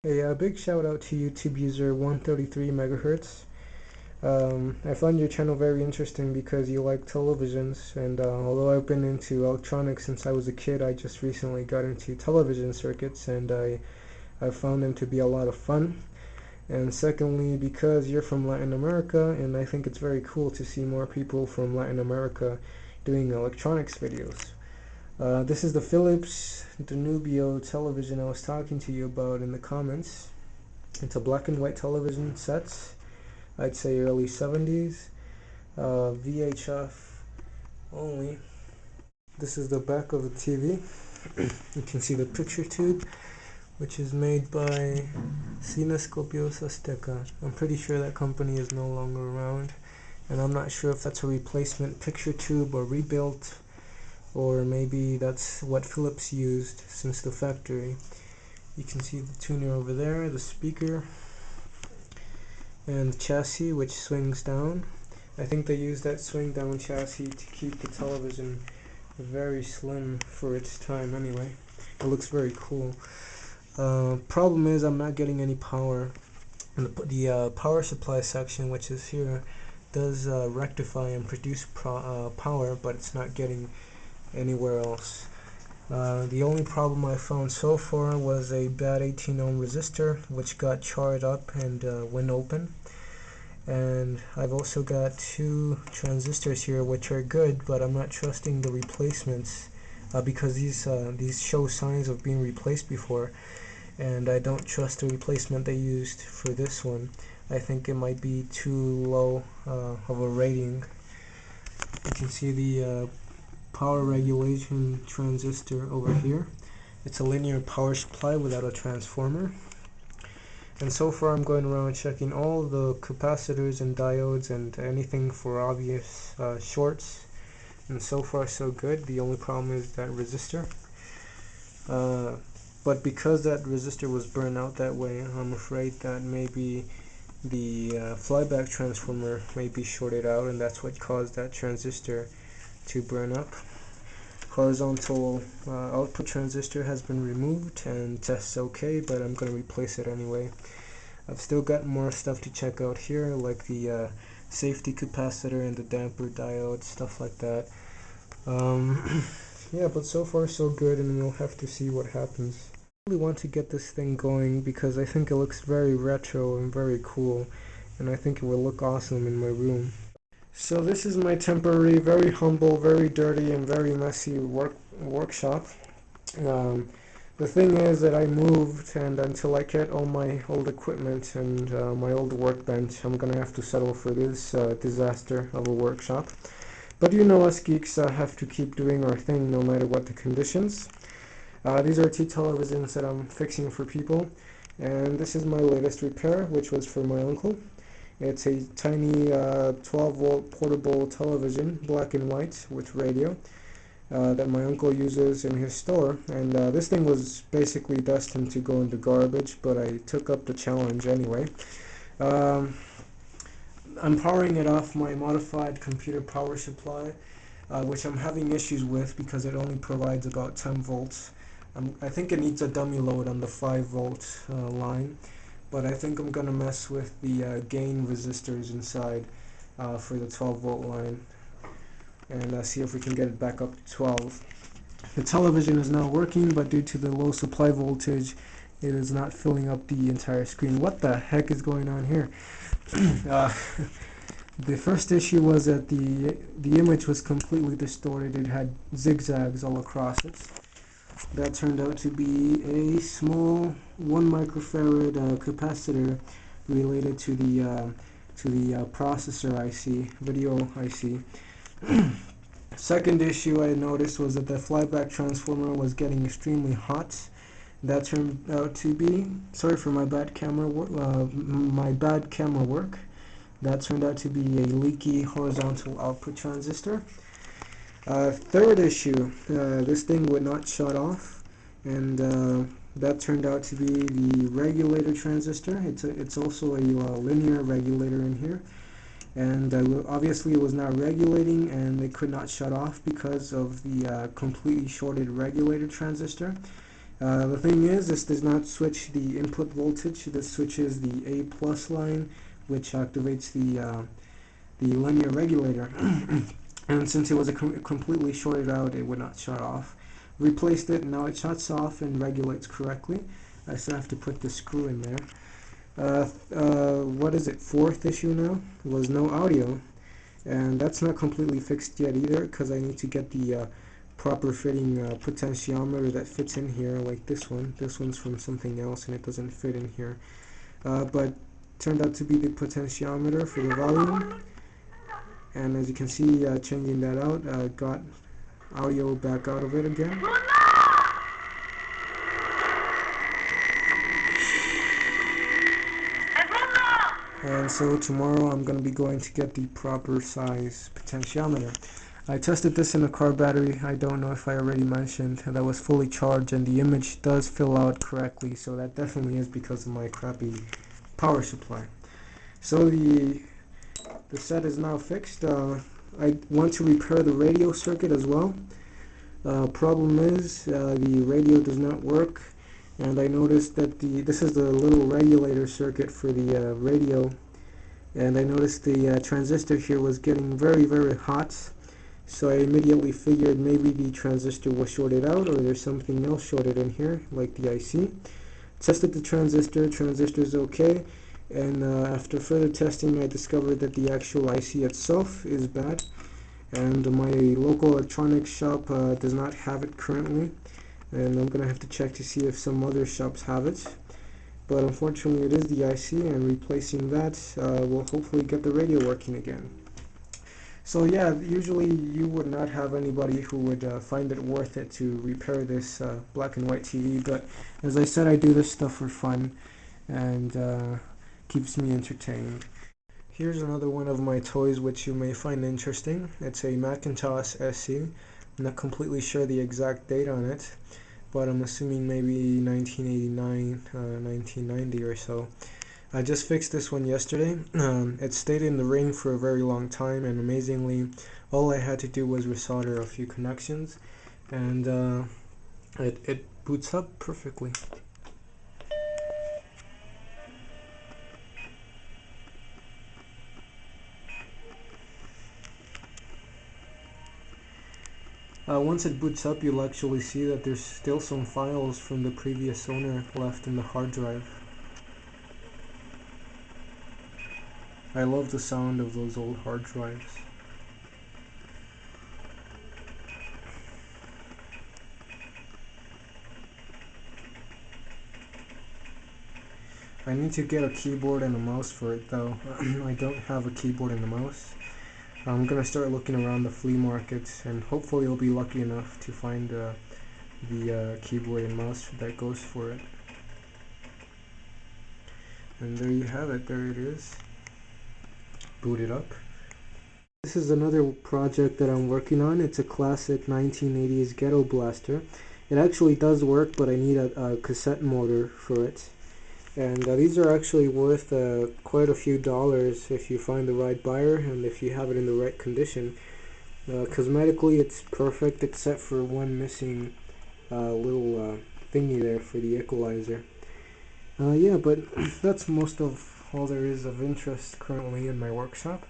A big shout out to YouTube user 133 megahertz. I found your channel very interesting because you like televisions, and although I've been into electronics since I was a kid, I just recently got into television circuits, and I found them to be a lot of fun. And secondly, because you're from Latin America, and I think it's very cool to see more people from Latin America doing electronics videos. This is the Philips Danubio television I was talking to you about in the comments. It's a black and white television set. I'd say early 70s. VHF only. This is the back of the TV. You can see the picture tube, which is made by Cinescopios Azteca. I'm pretty sure that company is no longer around, and I'm not sure if that's a replacement picture tube or rebuilt, or maybe that's what Philips used since the factory. You can see the tuner over there, the speaker, and the chassis which swings down. I think they used that swing down chassis to keep the television very slim for its time anyway. It looks very cool. Problem is I'm not getting any power. And the power supply section, which is here, does rectify and produce power, but it's not getting anywhere else. The only problem I found so far was a bad 18 ohm resistor which got charred up and went open. And I've also got two transistors here which are good, but I'm not trusting the replacements because these show signs of being replaced before, and I don't trust the replacement they used for this one. I think it might be too low of a rating. You can see the power regulation transistor over here. It's a linear power supply without a transformer. And so far I'm going around checking all the capacitors and diodes and anything for obvious shorts, and so far so good. The only problem is that resistor, but because that resistor was burned out that way, I'm afraid that maybe the flyback transformer may be shorted out, and that's what caused that transistor to burn up. Horizontal output transistor has been removed and tests okay, but I'm going to replace it anyway. I've still got more stuff to check out here, like the safety capacitor and the damper diode, stuff like that. Yeah, but so far so good, and we'll have to see what happens. I really want to get this thing going because I think it looks very retro and very cool, and I think it will look awesome in my room. So this is my temporary, very humble, very dirty, and very messy workshop. Um, the thing is that I moved, and until I get all my old equipment and my old workbench, I'm gonna have to settle for this disaster of a workshop. But you know, us geeks have to keep doing our thing no matter what the conditions. These are two televisions that I'm fixing for people, and this is my latest repair, which was for my uncle. It's a tiny 12-volt portable television, black and white, with radio, that my uncle uses in his store. And this thing was basically destined to go in the garbage, but I took up the challenge anyway. Um, I'm powering it off my modified computer power supply, which I'm having issues with because it only provides about 10 volts. I think it needs a dummy load on the 5-volt line, but I think I'm going to mess with the gain resistors inside for the 12-volt line and see if we can get it back up to 12. The television is now working, but due to the low supply voltage, it is not filling up the entire screen. What the heck is going on here? The first issue was that the image was completely distorted. It had zigzags all across it. That turned out to be a small 1 microfarad capacitor related to the processor IC, video IC. Second issue I noticed was that the flyback transformer was getting extremely hot. That turned out to be, sorry for my bad camera work. That turned out to be a leaky horizontal output transistor. Third issue, this thing would not shut off, and that turned out to be the regulator transistor. It's also a linear regulator in here, and obviously it was not regulating, and it could not shut off because of the completely shorted regulator transistor. The thing is, this does not switch the input voltage. This switches the A plus line, which activates the linear regulator. And since it was completely shorted out, it would not shut off. Replaced it, now it shuts off and regulates correctly. I still have to put the screw in there. What is it, fourth issue now? Was no audio. And that's not completely fixed yet either, because I need to get the proper fitting potentiometer that fits in here, like this one. This one's from something else and it doesn't fit in here. But turned out to be the potentiometer for the volume. And as you can see, changing that out, got audio back out of it again. And so tomorrow I'm going to be going to get the proper size potentiometer. I tested this in a car battery. I don't know if I already mentioned that was fully charged, and the image does fill out correctly, so that definitely is because of my crappy power supply. So the set is now fixed. I want to repair the radio circuit as well. Problem is the radio does not work, and I noticed that this is the little regulator circuit for the radio, and I noticed the transistor here was getting very hot. So I immediately figured maybe the transistor was shorted out, or there's something else shorted in here, like the IC. Tested the transistor is okay, and after further testing I discovered that the actual IC itself is bad, and my local electronics shop does not have it currently, and I'm gonna have to check to see if some other shops have it. But unfortunately it is the IC, and replacing that will hopefully get the radio working again. So yeah, usually you would not have anybody who would find it worth it to repair this black and white TV, but as I said, I do this stuff for fun, and keeps me entertained. Here's another one of my toys which you may find interesting. It's a Macintosh SE. I'm not completely sure the exact date on it, but I'm assuming maybe 1989, 1990 or so. I just fixed this one yesterday. It stayed in the ring for a very long time, and amazingly all I had to do was resolder a few connections, and it boots up perfectly. Once it boots up, you'll actually see that there's still some files from the previous owner left in the hard drive. I love the sound of those old hard drives. I need to get a keyboard and a mouse for it though. I don't have a keyboard and a mouse. I'm gonna start looking around the flea markets, and hopefully I'll be lucky enough to find the keyboard and mouse that goes for it. And there you have it, there it is. Boot it up. This is another project that I'm working on. It's a classic 1980s ghetto blaster. It actually does work, but I need a cassette motor for it. And these are actually worth quite a few dollars if you find the right buyer and if you have it in the right condition. Cosmetically it's perfect except for one missing little thingy there for the equalizer. Yeah, but that's most of all there is of interest currently in my workshop.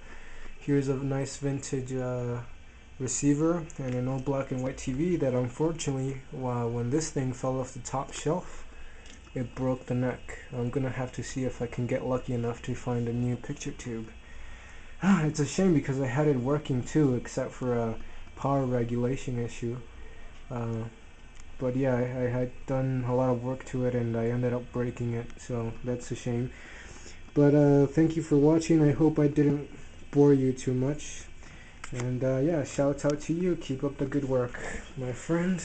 Here's a nice vintage receiver and an old black and white TV that unfortunately, when this thing fell off the top shelf, it broke the neck. I'm gonna have to see if I can get lucky enough to find a new picture tube. It's a shame because I had it working too, except for a power regulation issue. But yeah, I had done a lot of work to it and I ended up breaking it, so that's a shame. But thank you for watching. I hope I didn't bore you too much. And yeah, shout out to you. Keep up the good work, my friend.